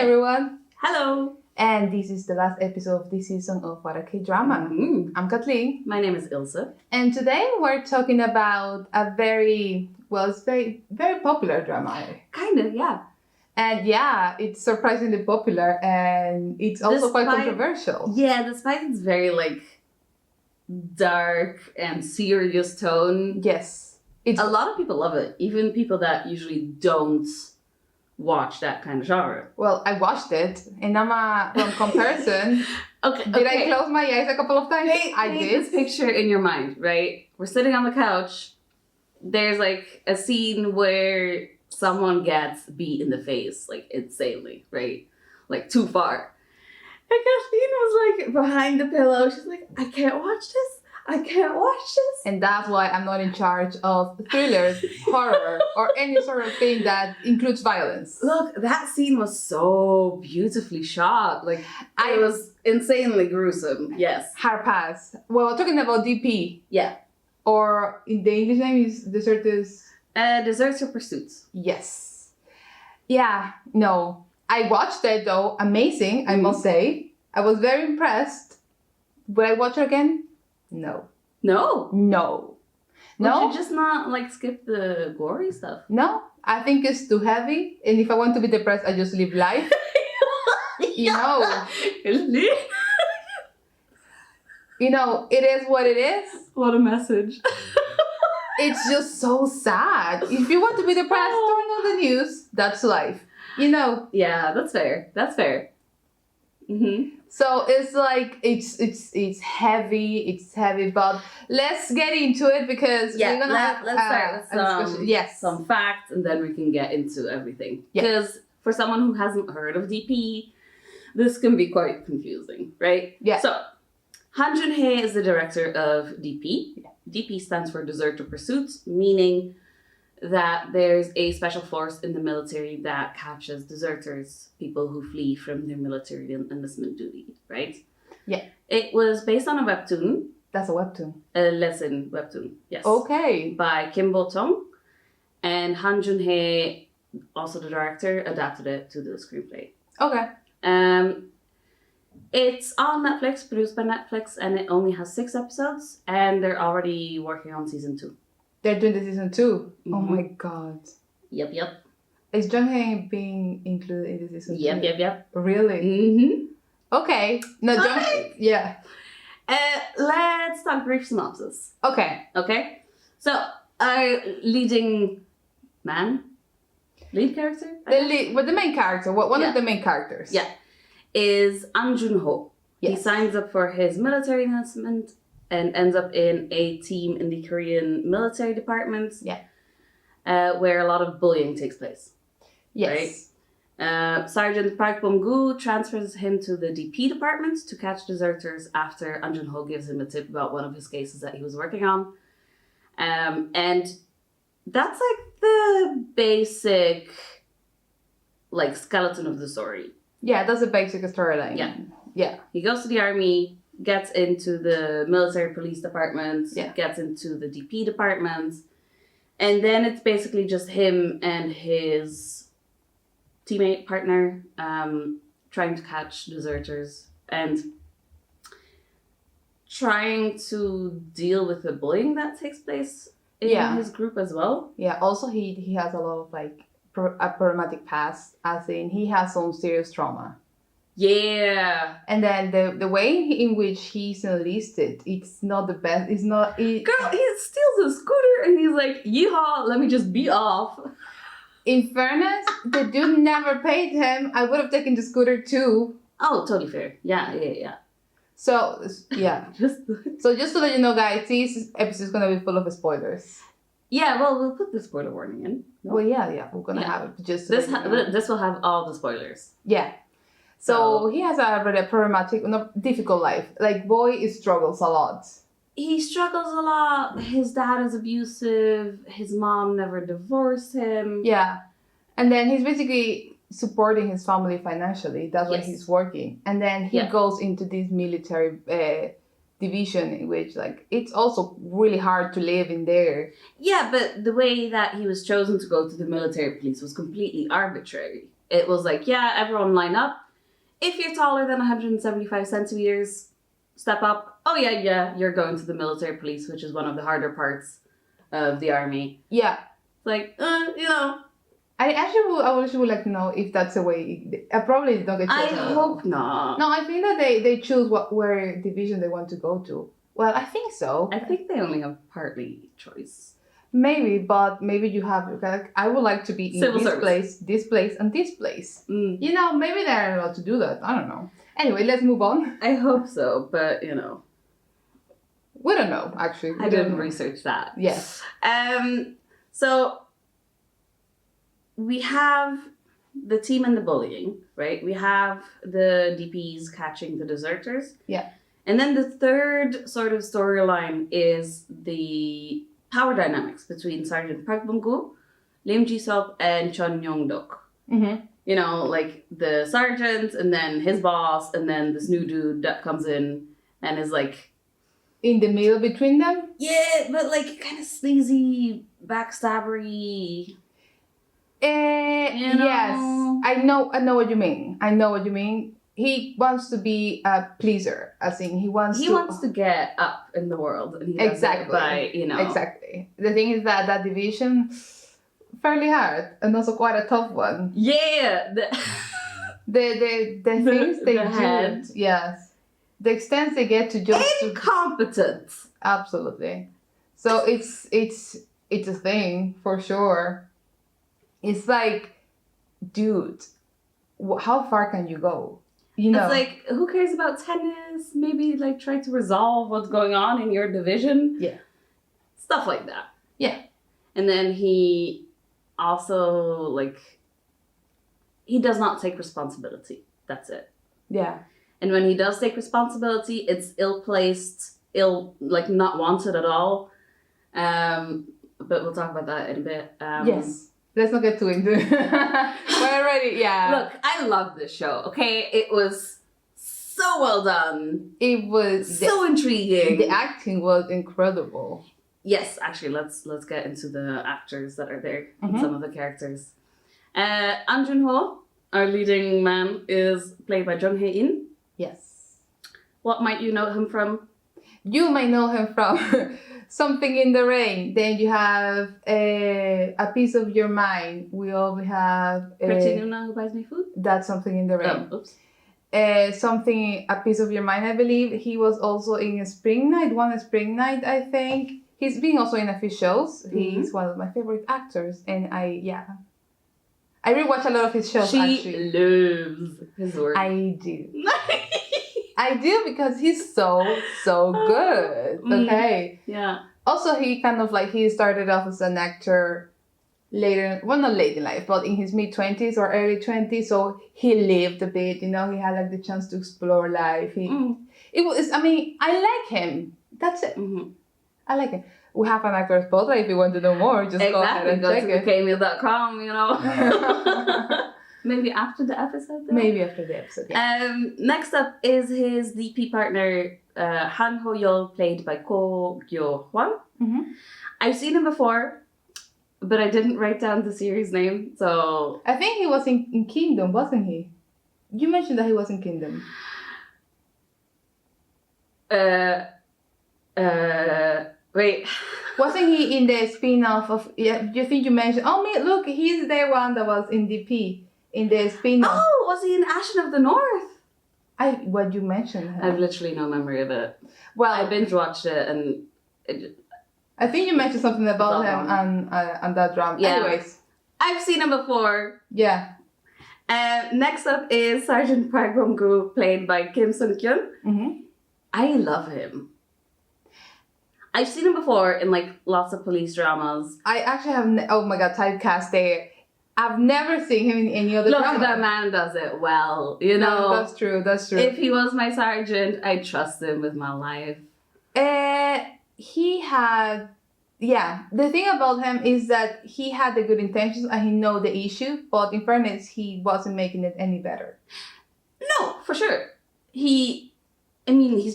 everyone! Hello! And this is the last episode of this season of What a K-Drama. Mm. I'm Kathleen. My name is Ilse. And today we're talking about a it's very, very popular drama. Kind of, yeah. And yeah, it's surprisingly popular and it's also quite controversial. Yeah, despite its very dark and serious tone. Yes. A lot of people love it. Even people that usually don't watch that kind of genre. Well, I watched it and from comparison. Did I close my eyes a couple of times? I did. This picture in your mind, right? We're sitting on the couch. There's a scene where someone gets beat in the face, insanely, right? Too far. And Kathleen was behind the pillow. She's like, I can't watch this. I can't watch this. And that's why I'm not in charge of thrillers, horror, or any sort of thing that includes violence. Look, that scene was so beautifully shot. It was insanely gruesome. Yes. Hard pass. Well, talking about DP. Yeah. Or in the English name is Deserters. Deserter Pursuits. Yes. Yeah. No. I watched it though. Amazing, I must say. I was very impressed. Would I watch it again? No. No? No. Would you just not skip the gory stuff? No. I think it's too heavy. And if I want to be depressed, I just live life. You know. You know, it is what it is. What a message. It's just so sad. If you want to be depressed, turn on the news. That's life. You know. Yeah, that's fair. That's fair. Mm-hmm. So it's it's heavy, but let's get into it because we're gonna let's start with some facts and then we can get into everything. Because for someone who hasn't heard of DP, this can be quite confusing, right? Yeah. So Han Jun-hae is the director of DP. Yeah. DP stands for Deserter Pursuits, meaning that there's a special force in the military that catches deserters, people who flee from their military enlistment duty, right? Yeah. It was based on a webtoon. That's a webtoon. A lesson webtoon, yes. Okay. By Kim Bo-tong. And Han Jun-hae, also the director, adapted it to the screenplay. Okay. It's on Netflix, produced by Netflix, and it only has 6 episodes, and they're already working on season 2. They're doing the season 2. Mm-hmm. Oh my god. Yep. Is Jung-hae being included in the season 2? Yep. Really? Mm-hmm. Okay. No, Jung-hae. Yeah. Let's talk brief synopsis. Okay. So, our lead character? The main character, one of the main characters. Yeah. Is An Jun-ho. Yes. He signs up for his military enlistment and ends up in a team in the Korean military department. Yeah. Where a lot of bullying takes place. Yes. Right? Sergeant Park Bom-gu transfers him to the DP department to catch deserters after An Jun-ho gives him a tip about one of his cases that he was working on. And that's the basic skeleton of the story. Yeah, that's a basic storyline. Yeah. He goes to the army, gets into the military police department, gets into the DP department, and then it's basically just him and his teammate partner trying to catch deserters and trying to deal with the bullying that takes place in his group as well. Yeah, also he has a lot of a problematic past, as in he has some serious trauma. Yeah. And then the way in which he's enlisted, it's not the best. It's not. Girl, he steals a scooter and he's like, yeehaw, let me just be off. In fairness, the dude never paid him. I would have taken the scooter too. Oh, totally fair. Yeah. So, yeah. just to let you know, guys, this episode is going to be full of spoilers. Yeah, well, we'll put the spoiler warning in. No? Well, yeah, we're going to have it. Just this will have all the spoilers. Yeah. So he has a really problematic, difficult life. Boy struggles a lot. He struggles a lot. His dad is abusive. His mom never divorced him. Yeah. And then he's basically supporting his family financially. That's why he's working. And then he goes into this military division in which it's also really hard to live in there. Yeah, but the way that he was chosen to go to the military police was completely arbitrary. it was like, yeah, everyone line up. If you're taller than 175 centimeters, step up. Oh yeah, you're going to the military police, which is one of the harder parts of the army. Yeah. Like, you know. I actually would like to know if that's the way. I probably don't get chosen. I hope not. No, I think that they choose where division they want to go to. Well, I think so. I think they only have partly choice. Maybe, but maybe you have, like, I would like to be in this place, and this place. You know, maybe they're allowed to do that. I don't know. Anyway, let's move on. I hope so, but, you know. We don't know, actually. I didn't research that. Yes. So, we have the team and the bullying, right? We have the DPs catching the deserters. Yeah. And then the third sort of storyline is the power dynamics between Sergeant Park Bong-gu, Lim Ji-seop, and Chon Yong-duk. Mm-hmm. You know, like the sergeant, and then his boss, and then this new dude that comes in and is like... in the middle between them? Yeah, but like kind of sleazy, backstabbery... You know? Yes, I know what you mean. He wants to be a pleaser, as in he wants to get up in the world, and he does it by, you know. Exactly. The thing is that division fairly hard and also quite a tough one. Yeah. The things they do. Yes. The extent they get to just incompetent. Absolutely. So it's a thing for sure. It's like, dude, how far can you go? You know, it's like, who cares about tennis? Maybe like try to resolve what's going on in your division. Yeah. Stuff like that. Yeah. And then he also, like, he does not take responsibility. That's it. Yeah. And when he does take responsibility, it's ill-placed, like not wanted at all. But we'll talk about that in a bit. Yes. Let's not get too into it. We're already, yeah. Look, I love this show, okay? It was so well done. It was... so intriguing. The acting was incredible. Yes, actually, let's get into the actors that are there and some of the characters. An Jun-ho, our leading man, is played by Jung Hae-in. Yes. What might you know him from? You might know him from... Something in the Rain. Then you have A Piece of Your Mind. We always have... Pretty Nuna Who Buys Me Food? That's Something in the Rain. Oh, oops. A Piece of Your Mind, I believe. He was also in Spring Night, I think. He's been also in a few shows. He's one of my favorite actors. And I rewatch a lot of his shows, actually. She loves his work. I do. I do, because he's so good. Okay. Yeah. Also, he kind of like, he started off as an actor later, well, not late in life, but in his mid-20s or early 20s. So he lived a bit, you know, he had like the chance to explore life. It was, I mean, I like him. That's it. I like him. We have an actor spotlight if you want to know more. Just go ahead and check it. Cameo.com, you know. Maybe after the episode, though? Maybe after the episode, yeah. Next up is his DP partner, Han Hoyo, played by Ko Gyo-hwan. I've seen him before, but I didn't write down the series name, so... I think he was in Kingdom, wasn't he? You mentioned that he was in Kingdom. Wait. Wasn't he in the spin-off of... Yeah, you think you mentioned... Oh, look, he's the one that was in DP. In the spin-off. Oh, was he in Ashen of the North? What you mentioned. I have literally no memory of it. Well, I binge watched it and I think you mentioned something about him and that drama. Yeah. Anyways, I've seen him before. Yeah. Next up is Sergeant Park Bong-gu, played by Kim Sung-kyun. I love him. I've seen him before in like lots of police dramas. I actually have. Oh my god, typecast there. I've never seen him in any other drama. Look, that man does it well, you know. No, that's true. If he was my sergeant, I'd trust him with my life. He had... Yeah, the thing about him is that he had the good intentions and he know the issue, but in fairness, he wasn't making it any better. No, for sure. He's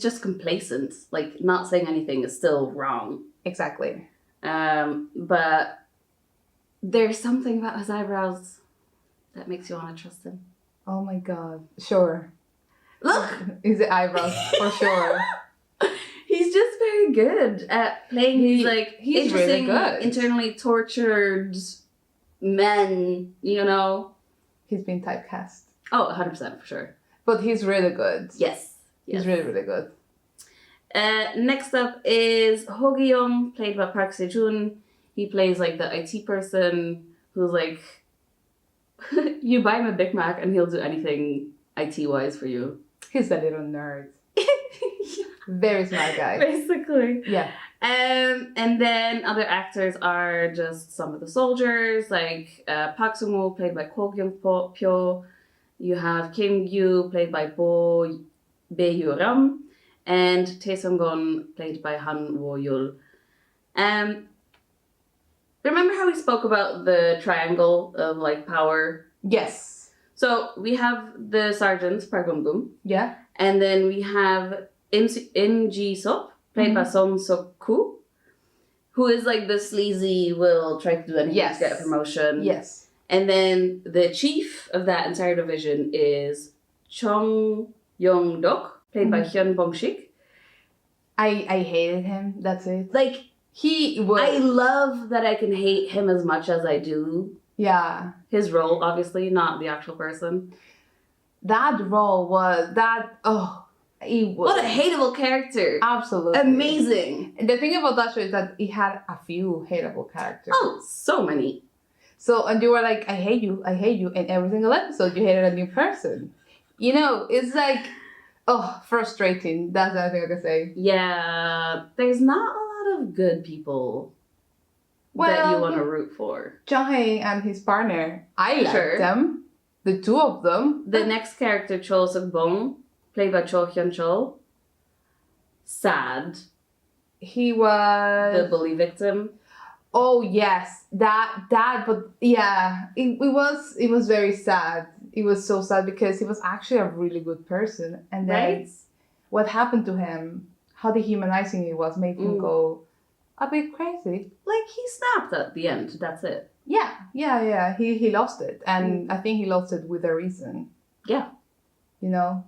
just complacent. Like, not saying anything is still wrong. Exactly. But... there's something about his eyebrows that makes you want to trust him? Oh my god. Sure. Look! Is the eyebrows, for sure. He's just very good at playing these, like, he's interesting, really good. internally tortured men, you know? He's been typecast. Oh, 100% for sure. But he's really good. Yes. He's really, really good. Next up is Hoyo, played by Park Se-joon. He plays, like, the IT person who's, like, you buy him a Big Mac and he'll do anything IT-wise for you. He's a little nerd. Very smart guy. Basically. Yeah. And then other actors are just some of the soldiers, like Park Sung-woo, played by Ko Kyung-pyo. You have Kim Gyu, played by Bo Bae-ram, and Tae Sung-gon, played by Han Wo-yul. Remember how we spoke about the triangle of, like, power? Yes. So we have the sergeants, Park Gum-gum. Yeah. And then we have Im Ji-sop, played by Song Sok-koo, who is, like, the sleazy, will try to do anything to get a promotion. Yes. And then the chief of that entire division is Chung Yong-dok, played by Hyun Bong-sik. I hated him. That's it. Like, he was... I love that I can hate him as much as I do. Yeah. His role, obviously, not the actual person. That role was... He was... What a hateable character. Absolutely. Amazing. And the thing about that show is that it had a few hateable characters. Oh, so many. So, and you were like, I hate you, and every single episode you hated a new person. You know, it's like, frustrating. That's the only thing I can say. Yeah, there's not a lot of good people that you want to root for. Jung Hae and his partner, I liked them. The two of them. The next character, Cho Suk-bong, played by Cho Hyun-chol. Sad. He was... the bully victim. Oh, yes. But yeah, it was very sad. It was so sad because he was actually a really good person. And then what happened to him, how dehumanizing it was, made him go a bit crazy. Like, he snapped at the end. That's it. Yeah. He lost it. And I think he lost it with a reason. Yeah. You know?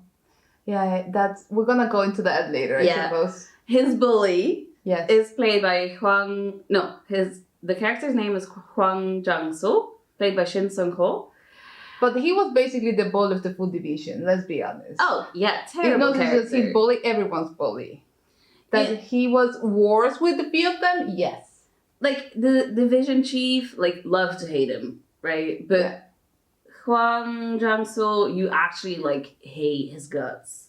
Yeah, we're gonna go into that later, I suppose. His bully is played by the character's name is Hwang Jang-soo, played by Shin Sung-ho. But he was basically the bully of the food division, let's be honest. Oh, yeah, terrible character. Just his bully, everyone's bully. That he was worse with the few of them, yes. Like, the division chief, like, loved to hate him, right? But Hwang Jang-soo, you actually, like, hate his guts.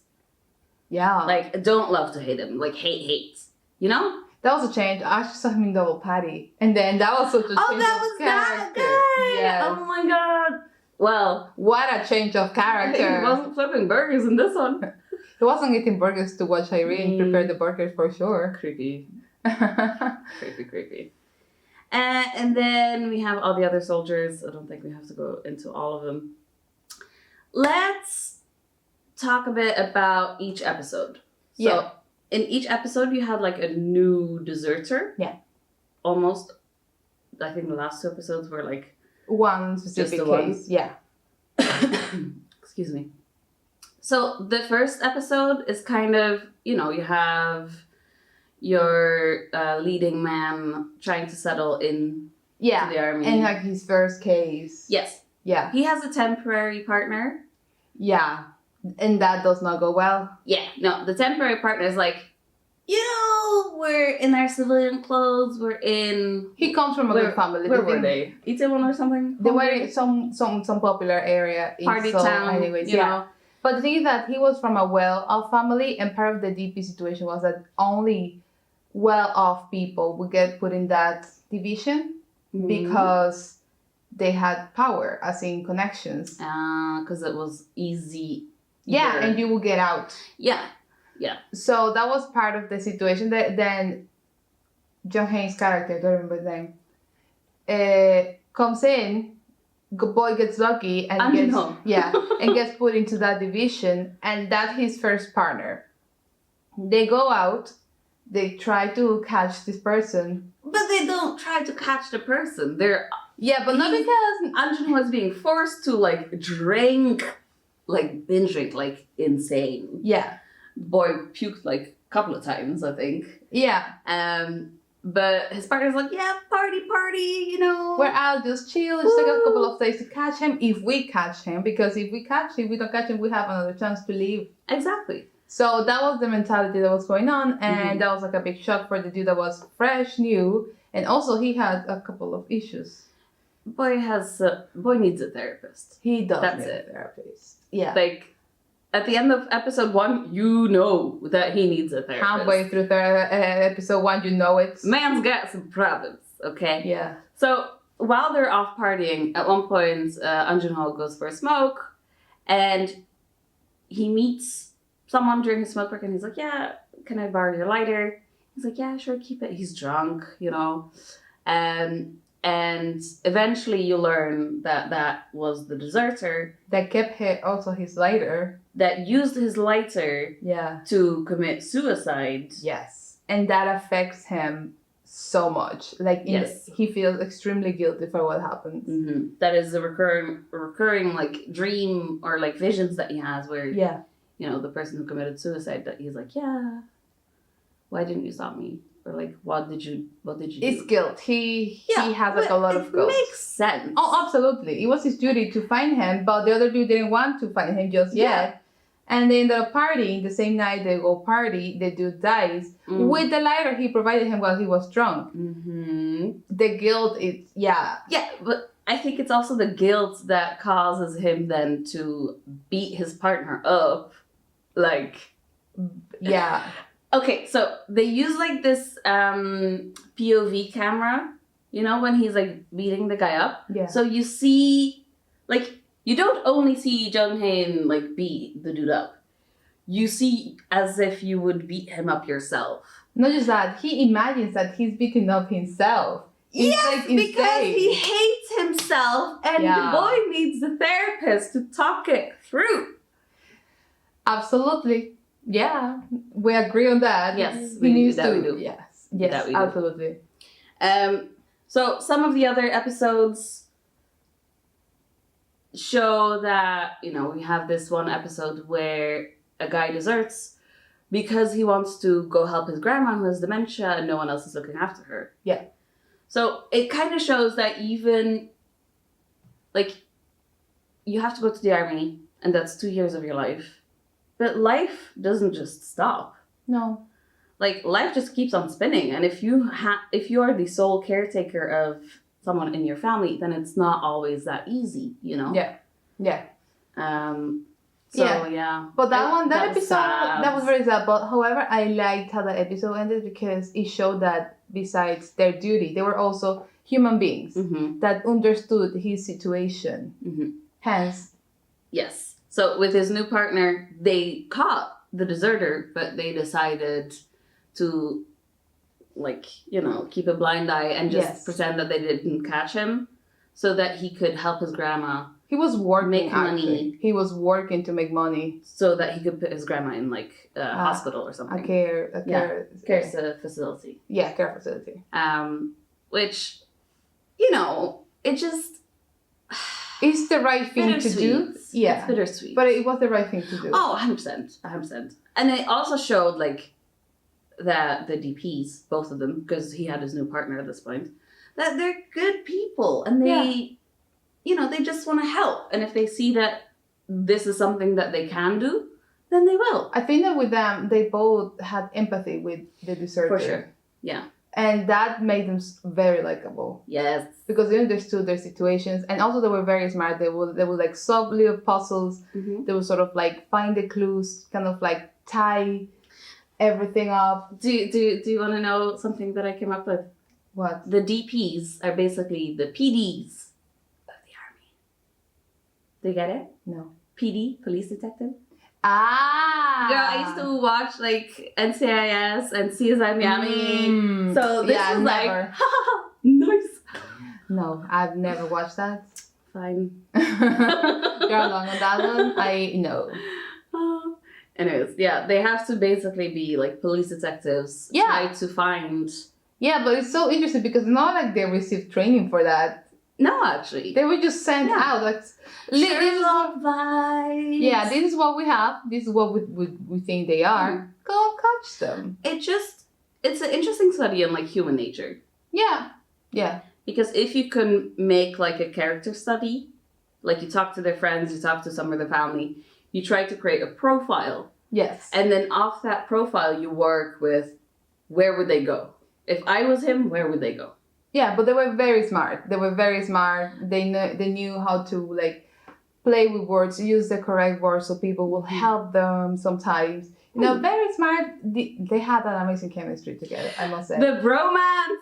Yeah. Like, don't love to hate him. Like, hate. You know? That was a change. I actually saw him in Double Patty. And then that was such a change of character. Oh, that was that good! Yes. Oh my god. Well. What a change of character. He wasn't flipping burgers in this one. He wasn't eating burgers to watch Irene prepare the burgers for sure. Creepy. Creepy. And then we have all the other soldiers. I don't think we have to go into all of them. Let's talk a bit about each episode. So in each episode, you had, like, a new deserter. Yeah. Almost. I think the last two episodes were, like, one specific case. Yeah. Excuse me. So the first episode is kind of, you know, you have your leading man trying to settle in to the army. And, like, his first case. Yes. Yeah. He has a temporary partner. Yeah. And that does not go well. Yeah. No, the temporary partner is like, you know, we're in our civilian clothes. He comes from a good family. Where were they? Itaewon or something? They were in some popular area. Party town. Anyways, you know. But the thing is that he was from a well-off family, and part of the DP situation was that only well-off people would get put in that division because they had power, as in connections. Because it was easy. Yeah, and you will get out. Yeah. So that was part of the situation. Then Jung Hae's character, I don't remember his name, comes in. Good boy gets lucky and gets put into that division, and that's his first partner. They go out. They try to catch this person, but they don't try to catch the person. They're Yeah, but not because Anjun was being forced to like drink, like binge drink, like insane. Yeah. Boy puked like a couple of times, I think. Yeah. But his partner's like, yeah, party, you know. We're out, just chill. Just take a couple of days to catch him, if we catch him. Because if we don't catch him, we have another chance to leave. Exactly. So that was the mentality that was going on. And that was like a big shock for the dude that was fresh, new. And also he had a couple of issues. Boy needs a therapist. He does That's need it. a therapist. Yeah. Like, at the end of episode 1, you know that he needs a therapist. Halfway through episode 1, you know it. Man's got some problems, okay? Yeah. So, while they're off partying, at one point, Anjun goes for a smoke, and he meets someone during his smoke break, and he's like, yeah, can I borrow your lighter? He's like, yeah, sure, keep it. He's drunk, you know? And eventually you learn that was the deserter. That kept his lighter. That used his lighter to commit suicide. Yes. And that affects him so much. Like, he feels extremely guilty for what happened. Mm-hmm. That is a recurring like dream or like visions that he has where, you know, the person who committed suicide, that he's like, yeah, why didn't you stop me? Or like, what did you do? It's guilt. He has like a lot of guilt. It makes sense. Oh, absolutely. It was his duty to find him, but the other dude didn't want to find him just yet. And they ended up partying. The same night they go party, the dude dies with the lighter he provided him while he was drunk. Mm-hmm. The guilt is, Yeah, but I think it's also the guilt that causes him then to beat his partner up. Like, yeah. Okay, so they use like this POV camera, you know, when he's like beating the guy up. Yeah. So you see, like, you don't only see Jung-hae like beat the dude up. You see as if you would beat him up yourself. Not just that, he imagines that he's beating up himself. Yes, because he hates himself and the boy needs a therapist to talk it through. Absolutely. Yeah, we agree on that. Yes, he needs to. We do. Yes, absolutely. So some of the other episodes show that, you know, we have this one episode where a guy deserts because he wants to go help his grandma who has dementia and no one else is looking after her. Yeah. So it kind of shows that even, like, you have to go to the army and that's 2 years of your life. But life doesn't just stop. No. Like, life just keeps on spinning. And if you are the sole caretaker of someone in your family, then it's not always that easy, you know? Yeah. But that episode, sad. that was very sad. But however, I liked how that episode ended because it showed that besides their duty, they were also human beings that understood his situation. Mm-hmm. Hence. Yes. So with his new partner, they caught the deserter, but they decided to, like, you know, keep a blind eye and just pretend that they didn't catch him so that he could help his grandma. He was working, make money. He was working to make money. So that he could put his grandma in, like, a hospital or something. A care facility. Yeah, care facility. Which, you know, it just... It's the right thing to do. Yeah. It's bittersweet. But it was the right thing to do. Oh, 100%. And it also showed, like, that the DPs, both of them, because he had his new partner at this point, that they're good people. And they, you know, they just want to help. And if they see that this is something that they can do, then they will. I think that with them, they both had empathy with the deserter. For sure. Yeah. And that made them very likable. Yes. Because they understood their situations. And also they were very smart. They would like solve little puzzles. Mm-hmm. They would sort of like find the clues, kind of like tie everything up. Do you want to know something that I came up with? What? The DPs are basically the PDs of the army. Do you get it? No. PD, police detective. Ah! Girl, I used to watch like NCIS and CSI Miami. So this was never. Like, nice. No, I've never watched that. Fine. You're along on that one. I know. Anyways, yeah, they have to basically be like police detectives. Yeah. Try to find. Yeah, but it's so interesting because it's not like they received training for that. No, actually. They were just sent out. Like, vibes. Yeah, this is what we have. This is what we think they are. Go and catch them. It's an interesting study on like human nature. Yeah. Yeah. Because if you can make like a character study, like you talk to their friends, you talk to some of their family, you try to create a profile. Yes. And then off that profile, you work with where would they go? If I was him, where would they go? Yeah, but they were very smart. They knew how to like play with words, use the correct words so people will help them sometimes. You know, very smart. They had an amazing chemistry together, I must say. The bromance!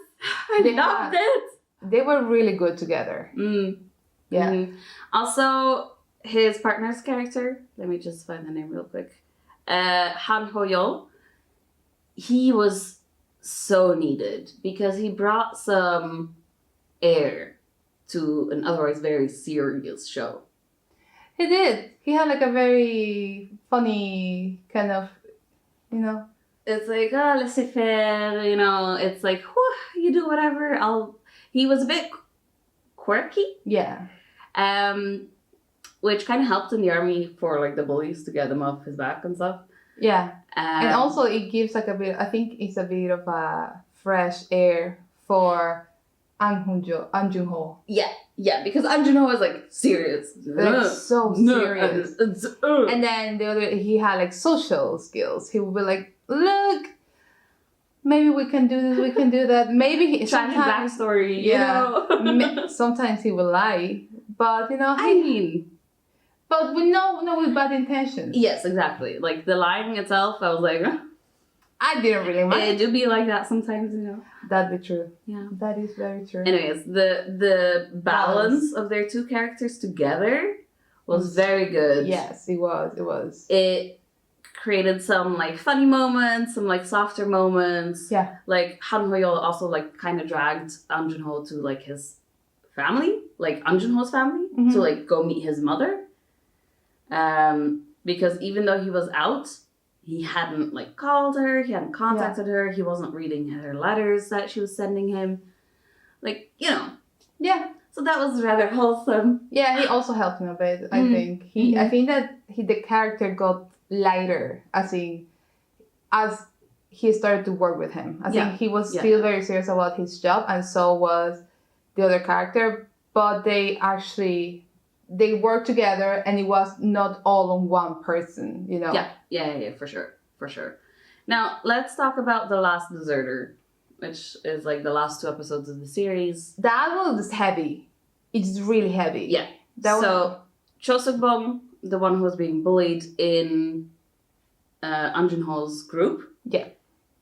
I loved it! They were really good together. Yeah. Mm-hmm. Also, his partner's character, let me just find the name real quick. Hoyo. He was so needed because he brought some air to an otherwise very serious show. He did. He had like a very funny kind of, you know. It's like, laissez-faire, you know. It's like, you do whatever. He was a bit quirky. Yeah. Which kind of helped in the army for like the bullies to get him off his back and stuff. Yeah. And also it gives like a bit, I think it's a bit of a fresh air for An Jun-ho. Yeah, because An Jun-ho is like serious. Like so serious. And then the other, he had like social skills. He would be like, look, maybe we can do this, we can do that. Maybe sometimes backstory, you know. Sometimes he will lie. But you know, but we know with bad intentions. Yes, exactly. Like the lying itself, I was like, I didn't really mind. It do be like that sometimes, you know. That'd be true. Yeah. That is very true. Anyways, the balance of their two characters together was very good. Yes, it was. It created some like funny moments, some like softer moments. Yeah. Like Han Hoyo also like kind of dragged An Jun-ho to like his family, like An Jun-ho's family, to like go meet his mother. Because even though he was out, he hadn't like called her, he hadn't contacted her, he wasn't reading her letters that she was sending him. Like, you know. Yeah. So that was rather wholesome. Yeah, he also helped him a bit, I think. I think that the character got lighter as he started to work with him. I think he was still very serious about his job, and so was the other character, but they worked together, and it was not all on one person, you know. Yeah, for sure. Now let's talk about the last deserter, which is like the last 2 episodes of the series. That one was heavy. It's really heavy. Yeah. Cho Suk-bong, the one who was being bullied in An Jun-ho's group. Yeah.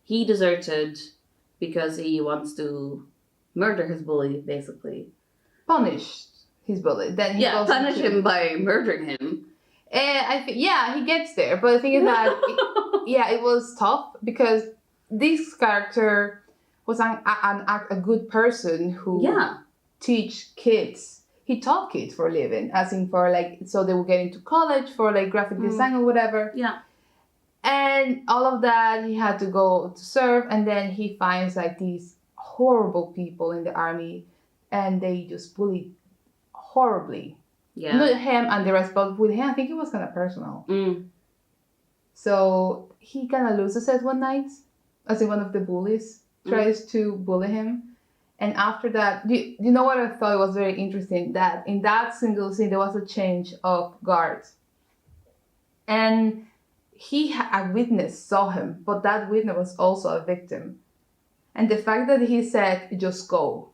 He deserted because he wants to murder his bully, basically. Punish his bully. Then he punish him by murdering him. He gets there. But the thing is that, it was tough because this character was a good person who teach kids. He taught kids for a living, as in for like, so they would get into college for like graphic design or whatever. Yeah. And all of that, he had to go to serve, and then he finds like these horrible people in the army, and they just bully horribly. Yeah. Not him and the rest, but with him, I think it was kind of personal. So he kind of loses it one night, as in one of the bullies tries to bully him. And after that, you know what I thought was very interesting? That in that single scene, there was a change of guards. And a witness saw him, but that witness was also a victim. And the fact that he said, just go,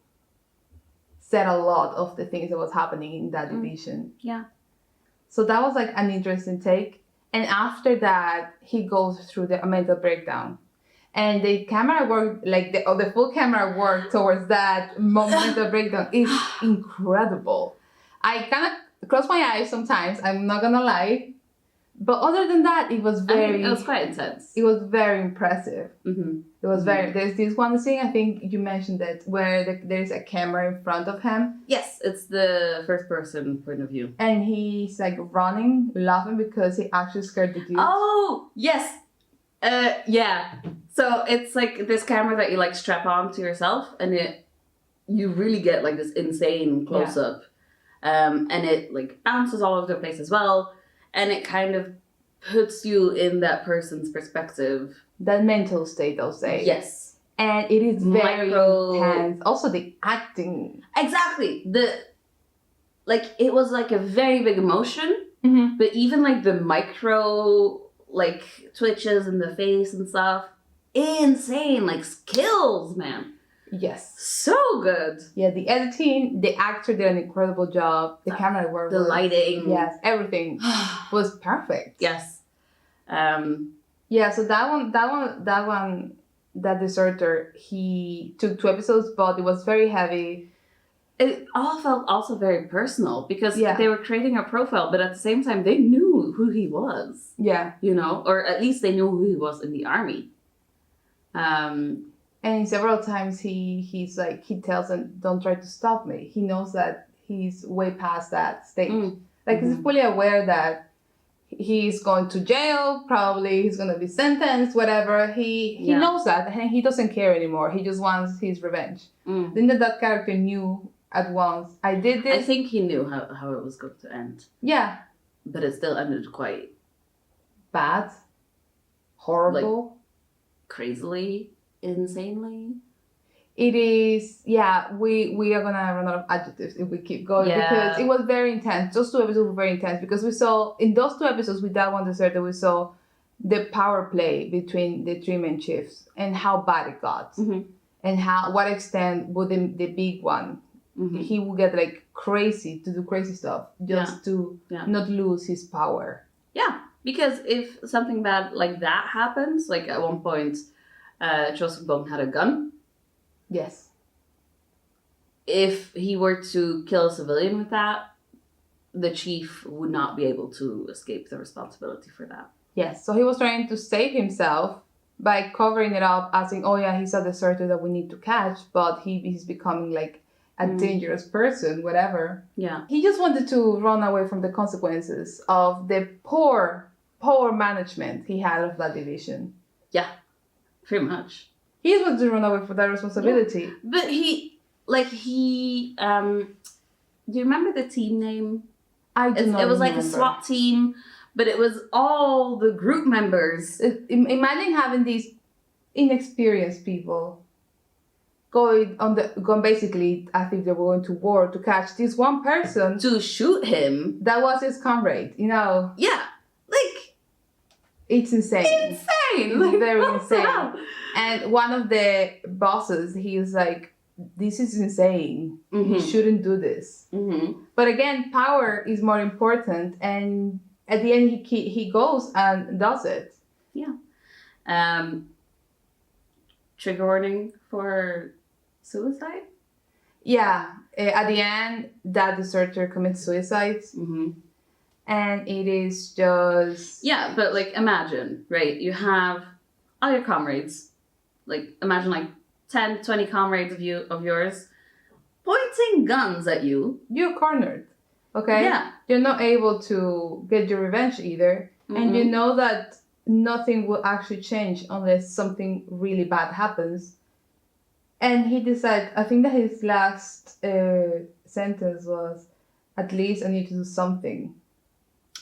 said a lot of the things that was happening in that division. Yeah. So that was like an interesting take. And after that, he goes through a mental breakdown. And the camera work, like the full camera work towards that mental breakdown is incredible. I kind of close my eyes sometimes, I'm not gonna lie. But other than that, it was it was quite intense. It was very impressive. Mm-hmm. It was there's this one scene, I think you mentioned it, where there's a camera in front of him. Yes, it's the first person point of view. And he's like running, laughing because he actually scared the dude. Oh, yes. Yeah. So it's like this camera that you like strap on to yourself, and you really get like this insane close up. And it like bounces all over the place as well. And it kind of puts you in that person's perspective. That mental state, I'll say. Yes. And it is very intense. Also the acting. Exactly. It was like a very big emotion, but even like the micro like twitches in the face and stuff, insane, like skills, man. Yes. So good. Yeah, the editing, the actor did an incredible job. The camera work, the lighting. Yes, everything was perfect. Yes. Yeah, so that Deserter, he took 2 episodes, but it was very heavy. It all felt also very personal because they were creating a profile, but at the same time, they knew who he was. Yeah. You know, or at least they knew who he was in the army. And several times he tells them, don't try to stop me. He knows that he's way past that stage. He's fully aware that he's going to jail, probably he's going to be sentenced, whatever. He knows that, and he doesn't care anymore. He just wants his revenge. Then that character knew at once, I did this. I think he knew how it was going to end. Yeah. But it still ended quite... bad. Horrible. Like, crazily, insanely. It is, we are going to run out of adjectives if we keep going because it was very intense. Those 2 episodes were very intense because we saw, in those 2 episodes with that one deserter, we saw the power play between the 3 main chiefs and how bad it got. And what extent would the big one, he would get like crazy to do crazy stuff just to not lose his power. Yeah, because if something bad like that happens, like at one point, Joseph Bone had a gun. Yes. If he were to kill a civilian with that, the chief would not be able to escape the responsibility for that. Yes, so he was trying to save himself by covering it up as saying, oh yeah, he's a deserter that we need to catch, but he's becoming like a dangerous person, whatever. Yeah. He just wanted to run away from the consequences of the poor management he had of that division. Yeah, pretty much. He just wanted to run away from that responsibility. Yeah. But do you remember the team name? I do not It was remember. like a SWAT team, but it was all the group members. Imagine having these inexperienced people going basically as if they were going to war to catch this one person. To shoot him. That was his comrade, you know? Yeah. Like... It's insane. Insane! It's very insane. And one of the bosses, he was like, this is insane. You shouldn't do this. But again, power is more important. And at the end, he goes and does it. Yeah. Trigger warning for suicide? Yeah. At the end, that deserter commits suicide. And it is just... Yeah, but like imagine, right? You have all your comrades. Like imagine like 10, 20 comrades of yours pointing guns at you. You're cornered. Okay? Yeah. You're not able to get your revenge either. And you know that nothing will actually change unless something really bad happens. And he decided, I think that his last sentence was, at least I need to do something.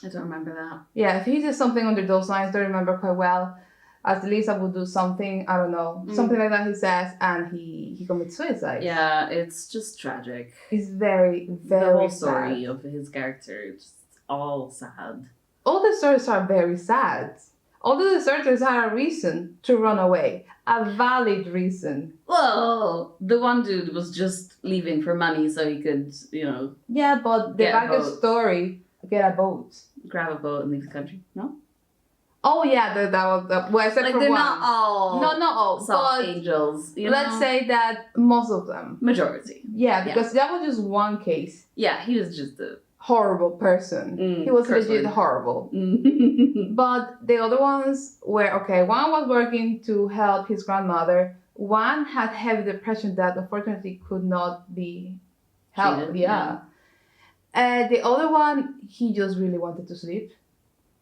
I don't remember that. Yeah, if he did something under those lines, I don't remember quite well. At least I would do something, I don't know, something like that he says, and he commits suicide. Yeah, it's just tragic. It's very, very The whole story sad. of his character, just all sad. All the stories are very sad. All the deserters had a reason to run away. A valid reason. Well, the one dude was just leaving for money so he could, Yeah, but the backstory, story, get a boat. Grab a boat and leave the country. No? Oh yeah, that was well, except like for they're one. not all not all soft but angels. Let's say that most of them. Majority. Yeah, because that was just one case. Yeah, he was just a horrible person. He was legit horrible. But the other ones were okay. One was working to help his grandmother. One had heavy depression that unfortunately could not be helped. Treated, Yeah. The other one, he just really wanted to sleep.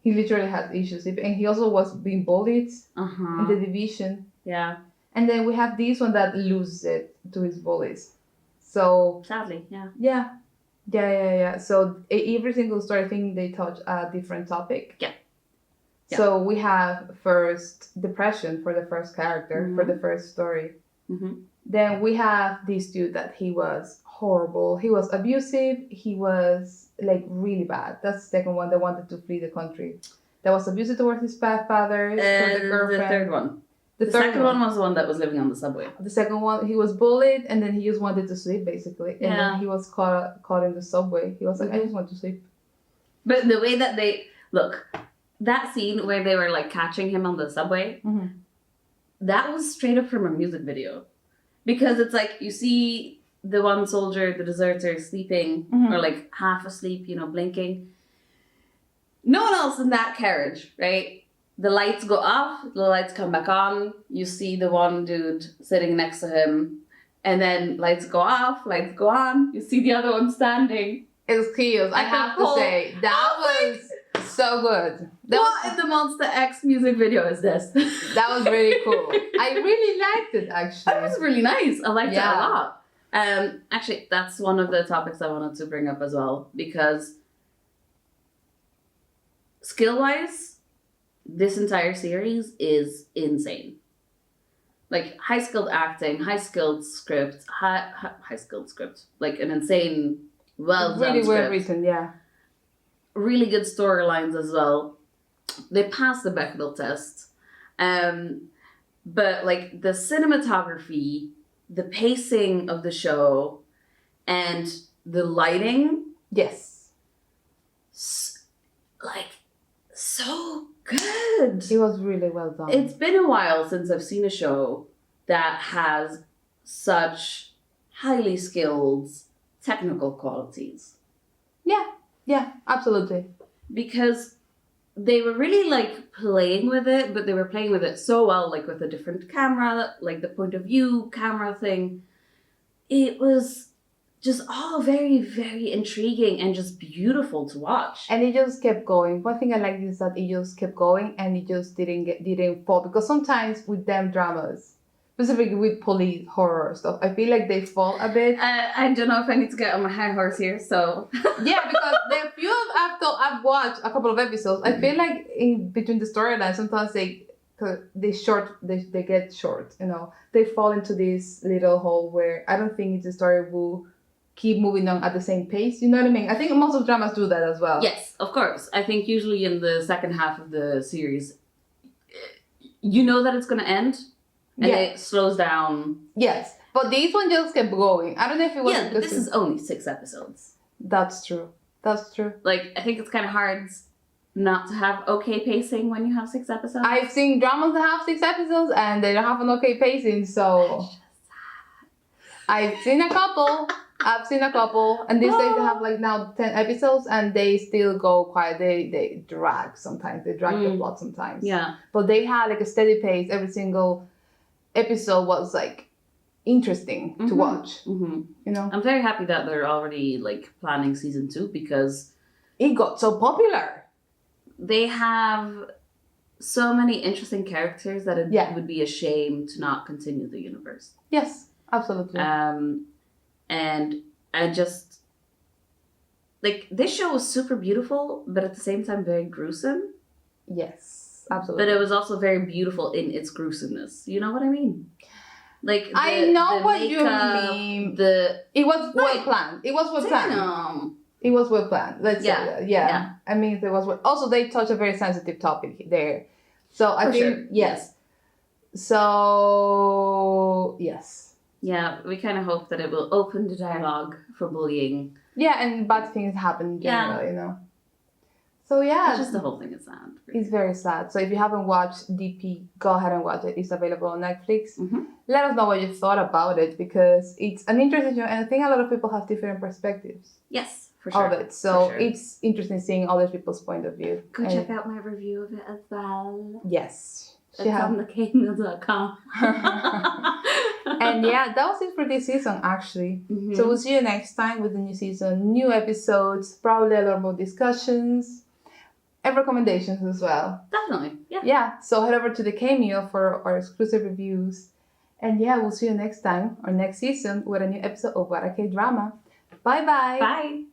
He literally had issues sleeping, and he also was being bullied in the division. Yeah. And then we have this one that loses it to his bullies. So sadly, yeah. Yeah. So every single story, I think they touch a different topic. Yeah. So we have first depression for the first character, for the first story. Then we have this dude that he was horrible. He was abusive. He was like really bad. That's the second one that wanted to flee the country. That was abusive towards his father, toward the girlfriend. The third one. The second one was the one that was living on the subway. The second one, he was bullied, and then he just wanted to sleep, basically. And then he was caught in the subway. He was like, I just want to sleep. But the way that they... Look, that scene where they were, like, catching him on the subway, that was straight up from a music video. Because it's like, you see the one soldier, the deserter, sleeping, or, like, half asleep, you know, blinking. No one else in that carriage, right? The lights go off, the lights come back on. You see the one dude sitting next to him, and then lights go off, lights go on. You see the other one standing. It was chaos. I have to say, that was so good. What in the Monster X music video is this? That was really cool. I really liked it, actually. That was really nice. I liked it a lot. Actually, that's one of the topics I wanted to bring up as well, because skill-wise, this entire series is insane. Like, high-skilled acting, high-skilled script, high-skilled script. Like, an insane, well-done really script. well written, yeah. Really good storylines as well. They passed the Bechdel test. But, like, the cinematography, the pacing of the show, and the lighting... Yes. So good. It was really well done. It's been a while since I've seen a show that has such highly skilled technical qualities. Yeah, absolutely. Because they were really, like, playing with it, but they were playing with it so well, like, with a different camera, like, the point of view camera thing. It was just all very, very intriguing and just beautiful to watch. And it just kept going. One thing I like is that it just kept going and it just didn't fall. Because sometimes with them dramas, specifically with police horror stuff, I feel like they fall a bit. I don't know if I need to get on my high horse here, so... Yeah, because the few I've watched a couple of episodes, I feel like in between the storylines, sometimes they get short, you know. They fall into this little hole where I don't think the story will keep moving on at the same pace, you know what I mean? I think most of dramas do that as well. Yes, of course. I think usually in the second half of the series, you know that it's going to end, and it slows down. Yes, but this one just kept going. I don't know if it was... Yeah, but this is only 6 episodes. That's true. Like, I think it's kind of hard not to have okay pacing when you have 6 episodes. I've seen dramas that have 6 episodes, and they don't have an okay pacing, so... I've seen a couple, and these days they have like now 10 episodes, and they still go quite, they drag sometimes, they drag the plot sometimes. Yeah. But they had like a steady pace, every single episode was like interesting to watch, you know? I'm very happy that they're already like planning season 2 because... It got so popular. They have so many interesting characters that it would be a shame to not continue the universe. Yes. Absolutely. And I just, like, this show was super beautiful, but at the same time very gruesome. Yes, absolutely. But it was also very beautiful in its gruesomeness. You know what I mean? Like, I know what you mean. It was well planned. It was well planned. It was well planned. Let's say that. Yeah. I mean, there was also they touched a very sensitive topic there, so I think yes. So yes. Yeah, we kind of hope that it will open the dialogue for bullying. Yeah, and bad things happen in general, you know. So yeah. It's just the whole thing is sad. Really. It's very sad. So if you haven't watched DP, go ahead and watch it. It's available on Netflix. Let us know what you thought about it because it's an interesting show and I think a lot of people have different perspectives. Yes, for sure. Of it. So it's interesting seeing other people's point of view. Go check out my review of it as well. Yes. It's on thekmail.com. And yeah, that was it for this season actually. So we'll see you next time with the new season, new episodes, probably a lot more discussions and recommendations as well. Definitely, yeah. Yeah, so head over to the Cameo for our exclusive reviews And yeah, we'll see you next time or next season with a new episode of What a K-Drama. Bye-bye. Bye.